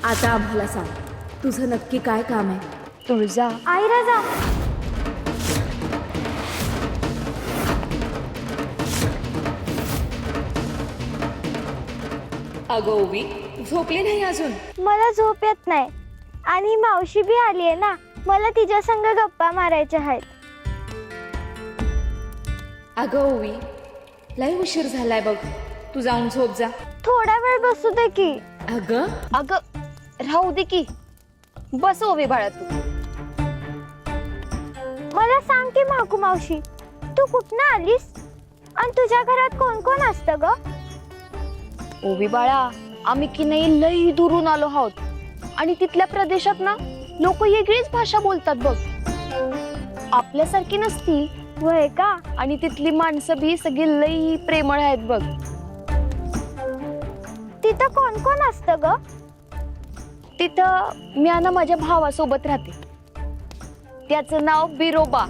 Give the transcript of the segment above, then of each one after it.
आता आम्हाला सांग, तुझं नक्की काय काम आहे? तुळजा, आई राजा, अगं ओवी, झोपली नाही अजून? मला झोप येत नाही आणि मावशी बी आली आहे ना, मला तिच्या संग गप्पा मारायच्या आहेत. अगं ओवी, लय उशीर झालाय बघ, तू जाऊन झोप जा. थोडा वेळ बसू दे की. अगं अगं राहू दे की, बस ओवी बाळा तू. मला सांग की माकू मावशी, तू कुठनं आलीस आणि तुझ्या घरात कोण कोण असतं ग? ओवी बाळा, आम्ही की नाही लई दुरून आलो आहोत आणि तिथल्या प्रदेशात ना लोक वेगळीच भाषा बोलतात बघ, आपल्यासारखी नसती. वय का? आणि तिथली माणसं बी सगळी लई प्रेमळ आहेत बघ. तिथं कोण कोण असतं ग? तिथं मी ना माझ्या भावासोबत राहते, त्याचं नाव बिरोबा.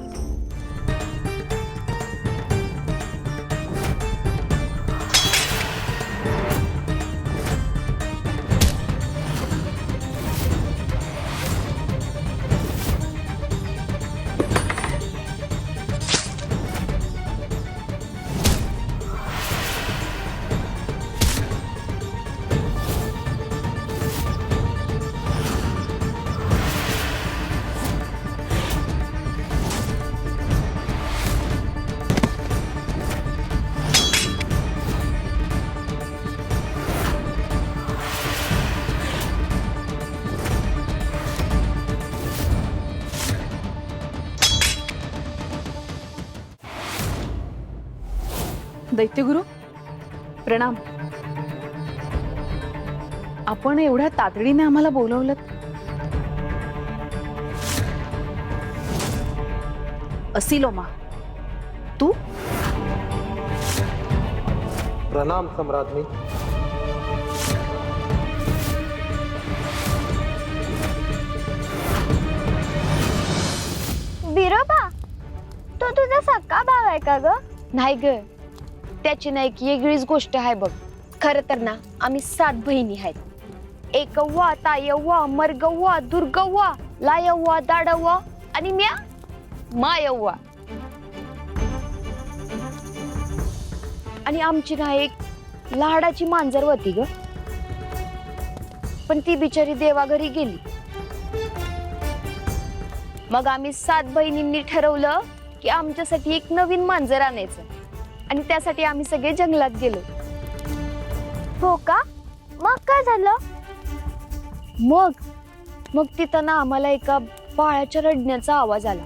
दैत्यगुरु प्रणाम. आपण एवढ्या तातडीने आम्हाला बोलवलं. असिलोमा, तू? प्रणाम सम्राज्ञी. बिरोबा, तो तुझा सक्का भाव आहे का ग? नाही ग, त्याची ना एक वेगळीच गोष्ट आहे बघ. खरं तर ना आम्ही 7 बहिणी आहेत. एकव्वा, तायव्वा, मरगव्वा, दुर्गव्वा, लायव्वा, दाडव्वा आणि म्या मायव्वा. आणि आमची ना एक लाडाची मांजर होती ग, पण ती बिचारी देवाघरी गेली. मग आम्ही 7 बहिणींनी ठरवलं की आमच्यासाठी एक नवीन मांजर आणायचं आणि त्यासाठी आम्ही सगळे जंगलात गेलो. हो का? मग काय झालं? मग तिथं ना आम्हाला एका बाळाच्या रडण्याचा आवाज आला.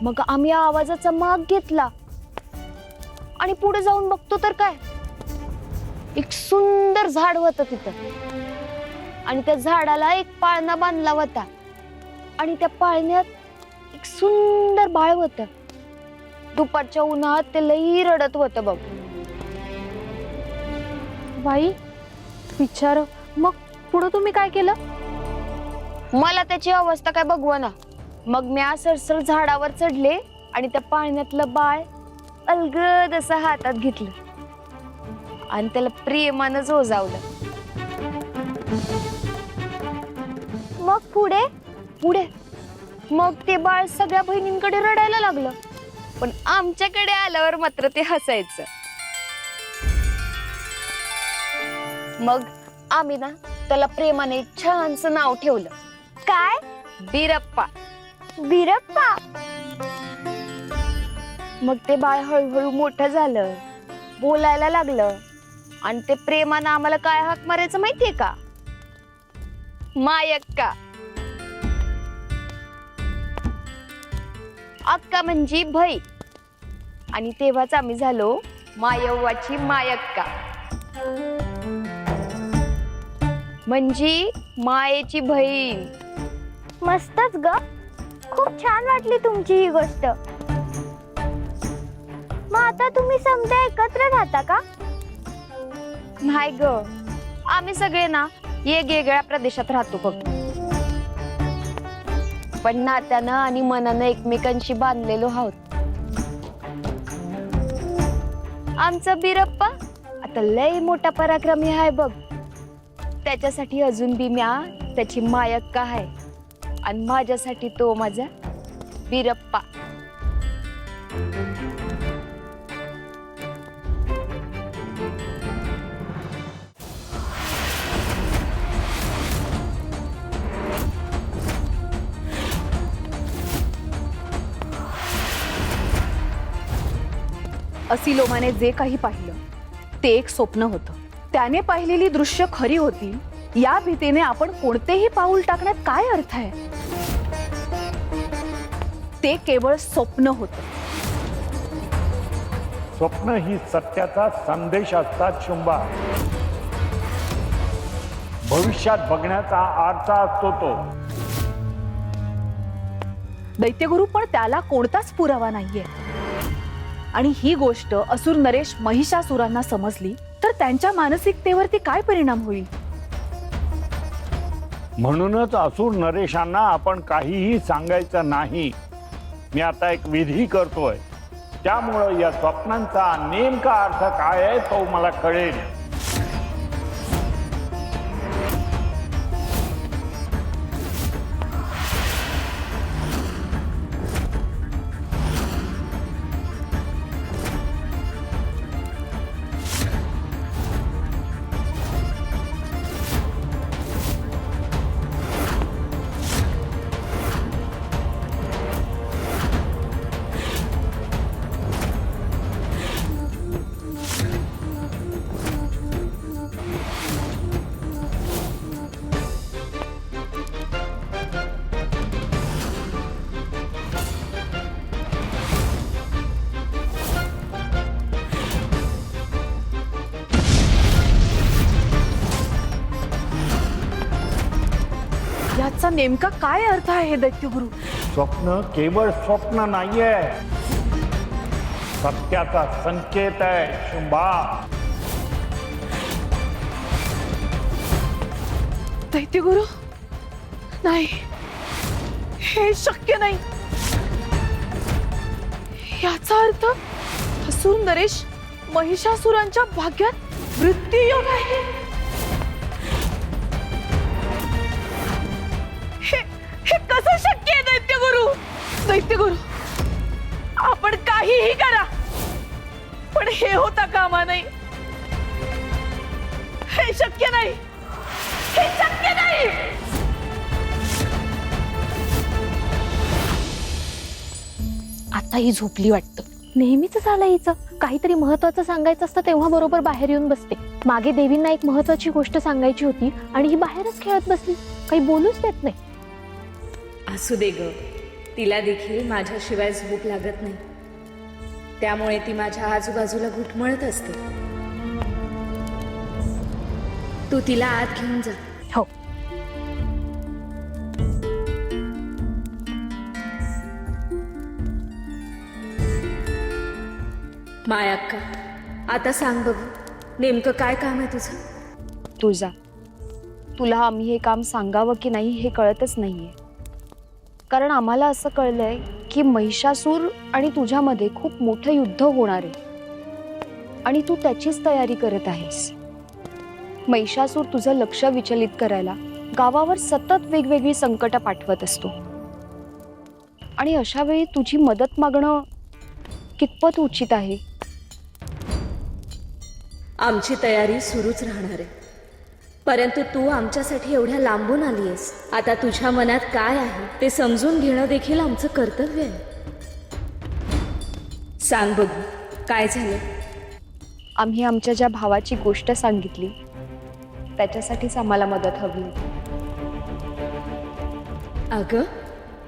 मग आम्ही आवाजाचा माग घेतला आणि पुढे जाऊन बघतो तर काय, एक सुंदर झाड होतं तिथं आणि त्या झाडाला एक पाळणा बांधला होता आणि त्या पाळण्यात एक सुंदर बाळ होतं. दुपारच्या उन्हात ते लई रडत होतं बघ. बाई, विचार. मग पुढे तुम्ही काय केलं? मला त्याची अवस्था काय बघवना. मग मी सरसर झाडावर चढले आणि त्या पाळण्यातलं बाळ अलगद असं हातात घेतलं आणि त्याला प्रेमानं झोजावलं. मग पुढे? मग ते बाळ सगळ्या बहिणींकडे रडायला लागलं, पण आमच्याकडे आल्यावर मात्र ते हसायचं. मग आम्ही ना त्याला प्रेमाने एक छानसं नाव ठेवलं. काय? बिरप्पा. बिरप्पा? मग ते बाळ हळूहळू मोठं झालं, बोलायला लागलं आणि ते प्रेमानं आम्हाला काय हाक मारायचं माहितीये का? मायक्का. अक्का म्हणजे भई आणि तेव्हाच आम्ही झालो मायव्वाची मायक्का, म्हणजे मायेची बहीण. मस्तच ग, खूप छान वाटली तुमची ही गोष्ट. मग आता तुम्ही समजा एकत्र राहता का? नाही ग, आम्ही सगळे ना वेगवेगळ्या प्रदेशात राहतो बघ, पण नात्यानं आणि मनानं एकमेकांशी बांधलेलो आहोत. आमचा बिरप्पा आता लय मोठा पराक्रमी आहे बघ. त्याच्यासाठी अजून बी म्या त्याची मायक्का आहे आणि माझ्यासाठी तो माझा बिरप्पा. असिलोमाने जे काही पाहिलं ते एक स्वप्न होतं. त्याने पाहिलेली दृश्य खरी होती या भीतीने आपण कोणतेही पाऊल टाकण्यात काय अर्थ आहे. ते केवळ स्वप्न होतं. स्वप्न ही सत्याचा संदेश असतात शुंभा. भविष्यात बघण्याचा आरसा असतो तो. दैत्यगुरु पण त्याला कोणताच पुरावा नाहीये. आणि ही गोष्ट असुर नरेश महिषासुरांना समजली तर त्यांच्या मानसिकतेवरती काय परिणाम होईल. म्हणूनच असुर नरेशांना आपण काहीही सांगायचं नाही. मी आता एक विधी करतोय, त्यामुळं या स्वप्नांचा नेमका अर्थ काय आहे तो मला कळेल. याचा नेमका काय अर्थ आहे हे दैत्यगुरु. स्वप्न केवळ स्वप्न नाहीये, सत्याचा संकेत आहे शुंभा. दैत्यगुरु नाही, हे शक्य नाही. याचा अर्थ असुर नरेश महिषासुरांच्या भाग्यात मृत्यूयोग आहे. हे कसं शक्य आहे दैत्यगुरु. दैत्यगुरु आपण काहीही करा पण हे होता कामा नाही. हे शक्य नाही, हे शक्य नाही. आता ही झोपली वाटतं. नेहमीच झालं हिचं. काहीतरी महत्वाचं सांगायचं असतं तेव्हा बरोबर बाहेर येऊन बसते. मागे देवींना एक महत्वाची गोष्ट सांगायची होती आणि ही बाहेरच खेळत बसली. काही बोलूच देत नाही. असू दे ग, तिला देखील माझ्याशिवाय झोप लागत नाही. त्यामुळे ती माझ्या आजूबाजूला घुटमळत असते. तू तिला आत घेऊन जा. हो. मायाक्का, आता सांग बघू, नेमकं काय काम आहे तुझं. तुझा तुला आम्ही हे काम सांगावं की नाही हे कळतच नाहीये. कारण आम्हाला असं कळलंय की महिषासूर आणि तुझ्यामध्ये खूप मोठं युद्ध होणार आहे आणि तू त्याचीच तयारी करत आहेस. महिषासूर तुझं लक्ष विचलित करायला गावावर सतत वेगवेगळी संकटं पाठवत असतो आणि अशा वेळी तुझी मदत मागणं कितपत उचित आहे. आमची तयारी सुरूच राहणार आहे, परंतु तू आमच्यासाठी एवढ्या लांबून आली आहेस. आता तुझ्या मनात काय आहे ते समजून घेणं देखील आमचं कर्तव्य आहे. सांग बघू, काय झालं. आम्ही आमच्या ज्या भावाची गोष्ट सांगितली त्याच्यासाठीच आम्हाला मदत हवी होती. अगं,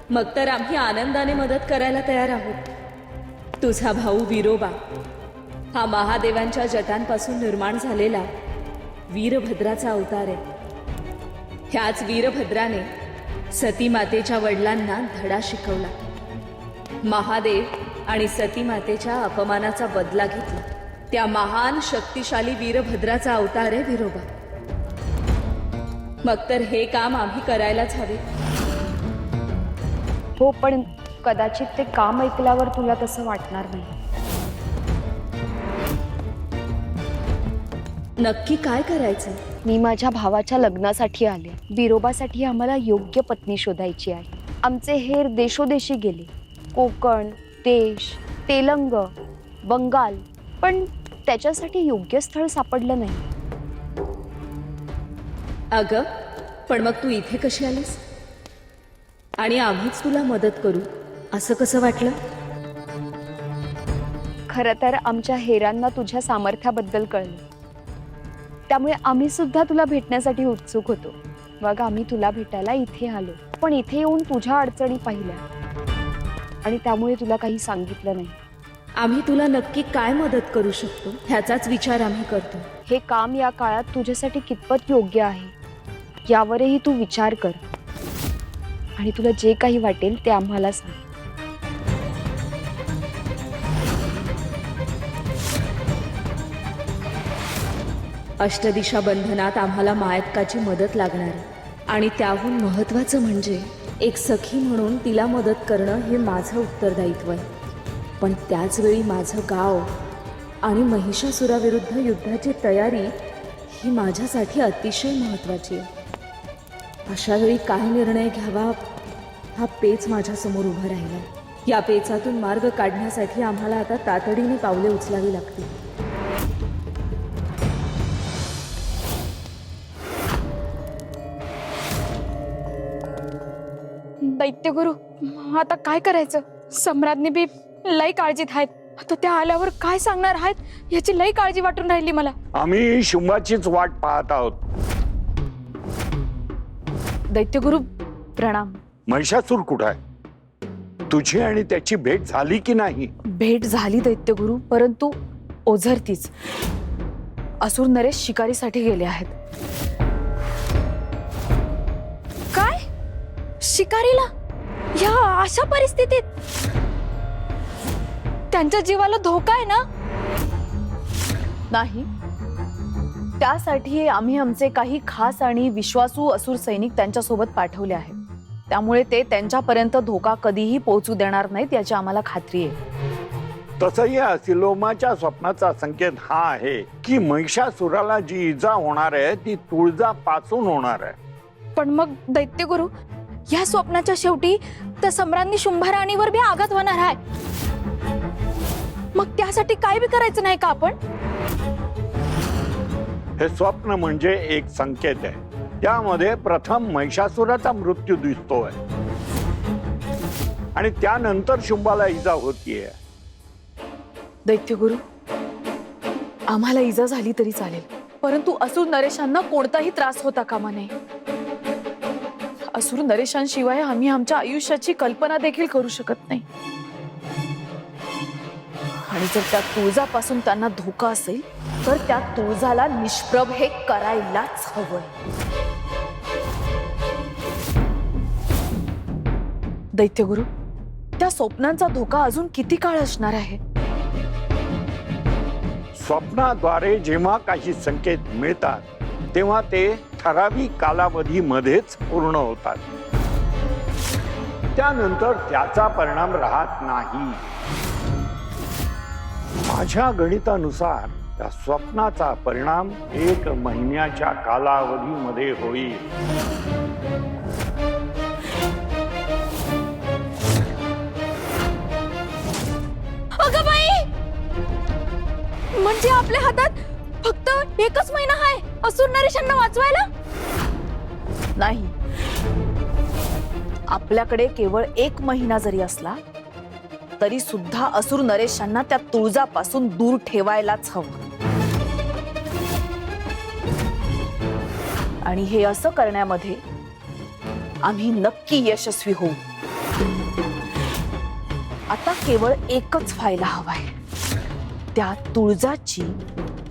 मग तर आम्ही आनंदाने मदत करायला तयार आहोत. तुझा भाऊ विरोबा हा महादेवांच्या जटांपासून निर्माण झालेला वीरभद्राचा अवतार आहे. ह्याच वीरभद्राने सती मातेच्या वडिलांना धडा शिकवला. महादेव आणि सती मातेच्या अपमानाचा बदला घेतला. त्या महान शक्तिशाली वीरभद्राचा अवतार आहे विरोबा. मग तर हे काम आम्ही करायलाच हवे. हो, पण कदाचित ते काम ऐकल्यावर तुला तसं वाटणार नाही. नक्की काय करायचं? मी माझ्या भावाच्या लग्नासाठी आले. बिरोबासाठी आम्हाला योग्य पत्नी शोधायची आहे. आमचे हेर देशोदेशी गेले, कोकण, देश, तेलंग, बंगाल, पण त्याच्यासाठी योग्य स्थळ सापडलं नाही. अगं, पण मग तू इथे कशी आलीस? आणि आम्हीच तुला मदत करू असं कसं वाटलं? खरं तर आमच्या हेरांना तुझ्या सामर्थ्याबद्दल कळलं, त्यामुळे आम्ही सुद्धा तुला भेटण्यासाठी उत्सुक होतो. मग आम्ही तुला भेटायला इथे आलो. पण इथे येऊन तुझ्या अडचणी पाहिल्या आणि त्यामुळे तुला काही सांगितलं नाही. आम्ही तुला नक्की काय मदत करू शकतो ह्याचाच विचार आम्ही करतो. हे काम या काळात तुझ्यासाठी कितपत योग्य आहे यावरही तू विचार कर आणि तुला जे काही वाटेल ते आम्हाला सांग. अष्टदिशा बंधनात आम्हाला मायक्काची मदत लागणार आहे. आणि त्याहून महत्त्वाचं म्हणजे एक सखी म्हणून तिला मदत करणं हे माझं उत्तरदायित्व आहे. पण त्याचवेळी माझं गाव आणि महिषासुराविरुद्ध युद्धाची तयारी ही माझ्यासाठी अतिशय महत्त्वाची आहे. अशा वेळी काय निर्णय घ्यावा हा पेच माझ्यासमोर उभा राहिला. या पेचातून मार्ग काढण्यासाठी आम्हाला आता तातडीने पावले उचलावी लागतील. दैत्यगुरु, आता काय करायचं? सम्राज्ञी बी लई काळजीत आहेत. आता त्या आल्यावर काय सांगणार आहेत याची लई काळजी वाटून राहिली मला. आम्ही शुंभाचीच वाट पाहत आहोत. दैत्यगुरु प्रणाम. महिषासूर कुठं आहे? तुझी आणि त्याची भेट झाली की नाही? भेट झाली दैत्यगुरु, परंतु ओझरतीच. असुर नरेश शिकारीसाठी गेले आहेत. काय? शिकारीला? या अशा परिस्थितीत? त्यांच्या जीवाला धोका आहे ना? नाही, त्यासाठी आम्ही आमचे काही खास आणि विश्वासू असुर सैनिक त्यांच्यासोबत पाठवले आहेत. त्यामुळे ते त्यांच्यापर्यंत धोका कधीही पोहोचू देणार नाहीत याची आम्हाला खात्री आहे. तसंही सिलोमाच्या स्वप्नाचा संकेत हा आहे की महिषासुराला जी इजा होणार आहे ती तुळजापासून होणार आहे. पण मग दैत्यगुरु, या स्वप्नाच्या शेवटी तर सम्राज्ञी शुंभराणीवर बी आघात होणार आहे. मग त्यासाठी काय बी करायचं नाही का आपण? हे स्वप्न म्हणजे एक संकेत आहे. त्यामध्ये प्रथम महिषासुराचा मृत्यू दिसतोय आणि त्यानंतर शुंभाला इजा होतीये. दैत्यगुरु, आम्हाला इजा झाली तरी चालेल, परंतु असुर नरेशांना कोणताही त्रास होता कामा नये. असुर नरेशांशिवाय आम्ही आमच्या आयुष्याची कल्पना देखील करू शकत नाही. आणि जर त्या तुळजापासून त्यांना धोका असेल तर त्या तुळजाला निष्प्रभ हे करायलाच हवंय. दैत्यगुरु, त्या स्वप्नांचा धोका अजून किती काळ असणार आहे? स्वप्नाद्वारे जेव्हा काही संकेत मिळतात तेव्हा ते ठराविक कालावधीमध्येच पूर्ण होतात. त्यानंतर त्याचा परिणाम राहत नाही. माझ्या गणितानुसार त्या स्वप्नाचा परिणाम 1 महिन्याच्या कालावधीमध्ये होईल. अगं बाई, म्हणजे आपल्या हातात फक्त 1च महिना आहे असुर नरेशांना वाचवायला? नाही, आपल्याकडे केवळ 1 महिना जरी असला तरी सुद्धा असुर नरेशांना त्या तुळजापासून दूर ठेवायलाच हवं. आणि हे असं करण्यामध्ये आम्ही नक्की यशस्वी होऊ. आता केवळ एकच व्हायला हवाय. त्या तुळजाची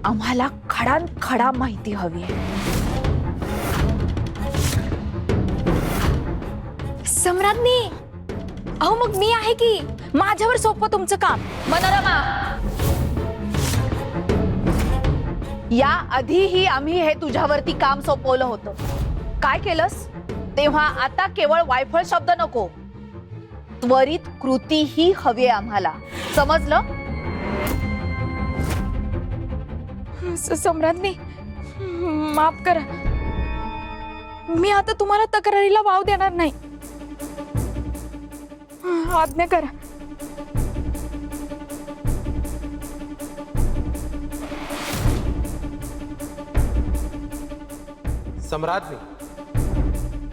आम्हाला खडानखडा माहिती हवी आहे. सम्राज्ञी, अहो मग मी आहे की, माझ्यावर सोपं तुमचं काम. मनोरमा, या आधीही आम्ही हे तुझ्यावरती काम सोपवलं होतं. काय केलंस? तेव्हा आता केवळ वायफळ शब्द नको, त्वरित कृतीही हवी आहे आम्हाला. समजलं? सम्राज्ञी, माफ करा, मी आता तुम्हाला तक्रारीला वाव देणार नाही. आज्ञा करा. सम्राज्ञी,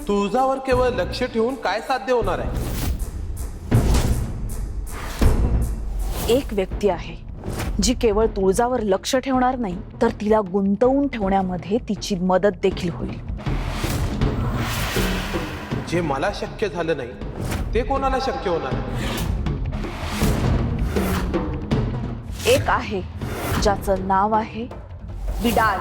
तुळजावर केवळ लक्ष ठेवून काय साध्य होणार आहे? एक व्यक्ती आहे जी केवळ तुळजावर लक्ष ठेवणार नाही, तर तिला गुंतवून ठेवण्यामध्ये तिची मदत देखील होईल. जे मला शक्य झालं नाही ते कोणाला शक्य होणार आहे? एक आहे ज्याचं नाव आहे बिडाल.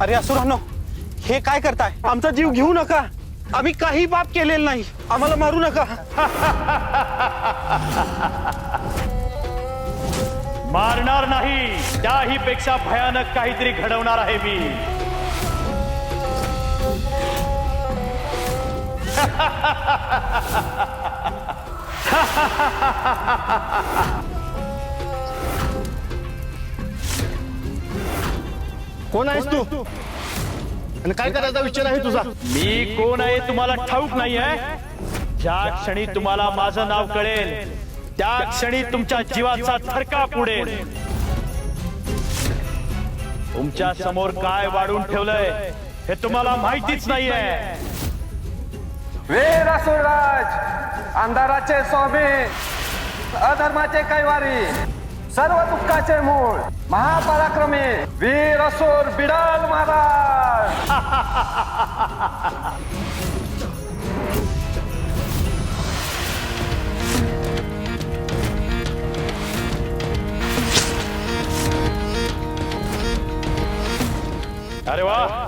अरे असुरांनो, हे काय करताय? आमचा जीव घेऊ नका. आम्ही काही पाप केलेलं नाही. आम्हाला मारू नका. मारणार नाही, त्याही पेक्षा भयानक काहीतरी घडवणार आहे मी. कोण आहेस तू आणि काय करायचा विचार आहे तुझा? मी कोण आहे तुम्हाला ठाऊक नाहीये. ज्या क्षणी तुम्हाला माझं नाव कळेल त्या क्षणी तुमच्या जीवाचा थरकाप उडेल. तुमच्या समोर काय वाढून ठेवलंय हे तुम्हाला माहितीच नाहीये. वीर असुरराज, अंधाराचे स्वामी, अधर्माचे कैवारी, सर्व दुःखाचे मूळ, महापराक्रमी वीर असुर बिडाल महाराज. अरे वा,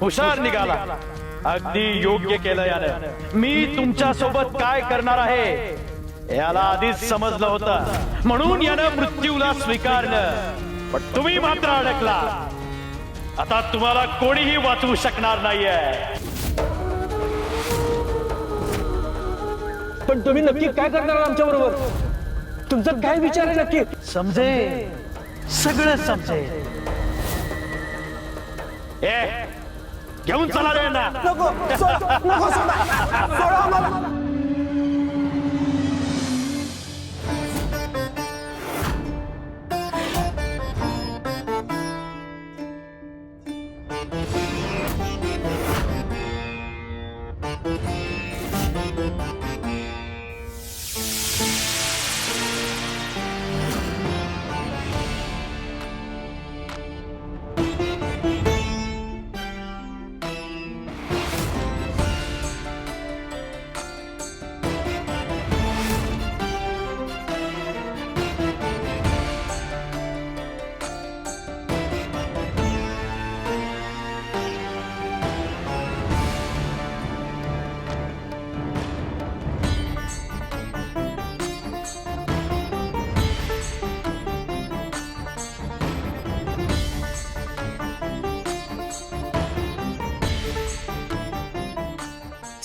हुशार निघाला. अगदी योग्य केलं याने. मी तुमच्या सोबत काय करणार आहे याला आधीच समजलं होतं, म्हणून यानं मृत्यूला स्वीकारलं. पण तुम्ही मात्र अडकला. आता तुम्हाला कोणीही वाचवू शकणार नाहीये. पण तुम्ही नक्की काय करणार आमच्या बरोबर? तुमचं काय विचार आहे नक्की? समजे, सगळं समजे. घेऊन चला रे ना. नको, नको सोडा आम्हाला.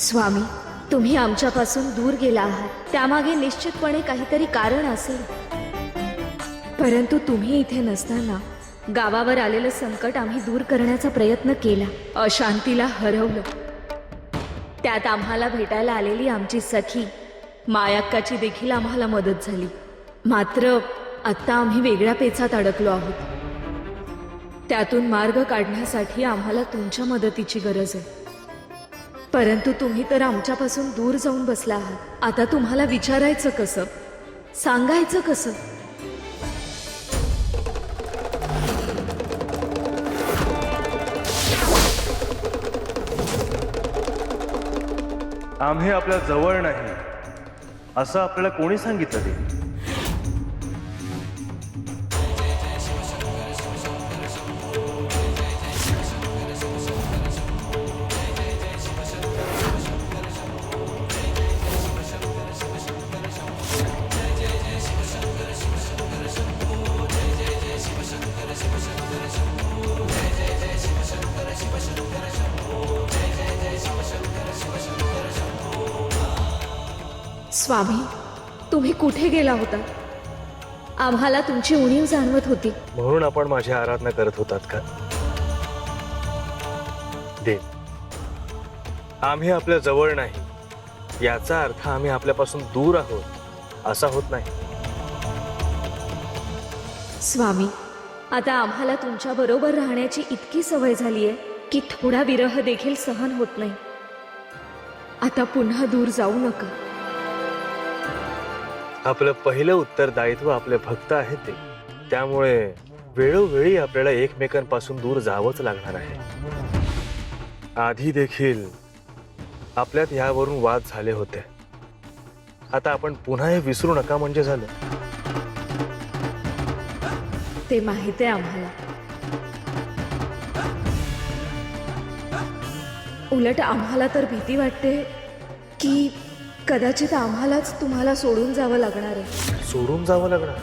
स्वामी, तुम्ही आमच्यापासून दूर गेला आहात. त्यामागे निश्चितपणे काहीतरी कारण असेल. परंतु तुम्ही इथे नसताना गावावर आलेलं संकट आम्ही दूर करण्याचा प्रयत्न केला. अशांतीला हरवलं. त्यात आम्हाला भेटायला आलेली आमची सखी मायाक्काची देखील आम्हाला मदत झाली. मात्र आता आम्ही वेगळ्या पेचात अडकलो आहोत. त्यातून मार्ग काढण्यासाठी आम्हाला तुमच्या मदतीची गरज आहे. परंतु तुम्ही तर आमच्यापासून दूर जाऊन बसला आहात. आता तुम्हाला विचारायचं कसं, सांगायचं कसं? आम्ही आपल्या जवळ नाही असं आपल्याला कोणी सांगितलं ते? स्वामी, तुम्ही कुठे गेला होता? आम्हाला तुमची उणीव जाणवत होती. म्हणून आपण माझी आराधना करत होतात का? देव, आम्ही आपल्या जवळ नाही याचा अर्थ आम्ही आपल्यापासून दूर आहोत असा होत नाही. स्वामी, आता आम्हाला तुमच्या बरोबर राहण्याची इतकी सवय झाली आहे की थोडा विरह देखील सहन होत नाही. आता पुन्हा दूर जाऊ नका. आपलं पहिलं उत्तरदायित्व आपले भक्त आहेत ते, त्यामुळे वेळोवेळी आपल्याला एकमेकांपासून दूर जावंच लागणार आहे. आधी देखील आपल्यात यावरून वाद झाले होते. आता आपण पुन्हा हे विसरू नका म्हणजे झालं. ते माहिती आहे आम्हाला. उलट आम्हाला तर भीती वाटते की कदाचित आम्हालाच तुम्हाला सोडून जावं लागणार आहे. सोडून जावं लागणार?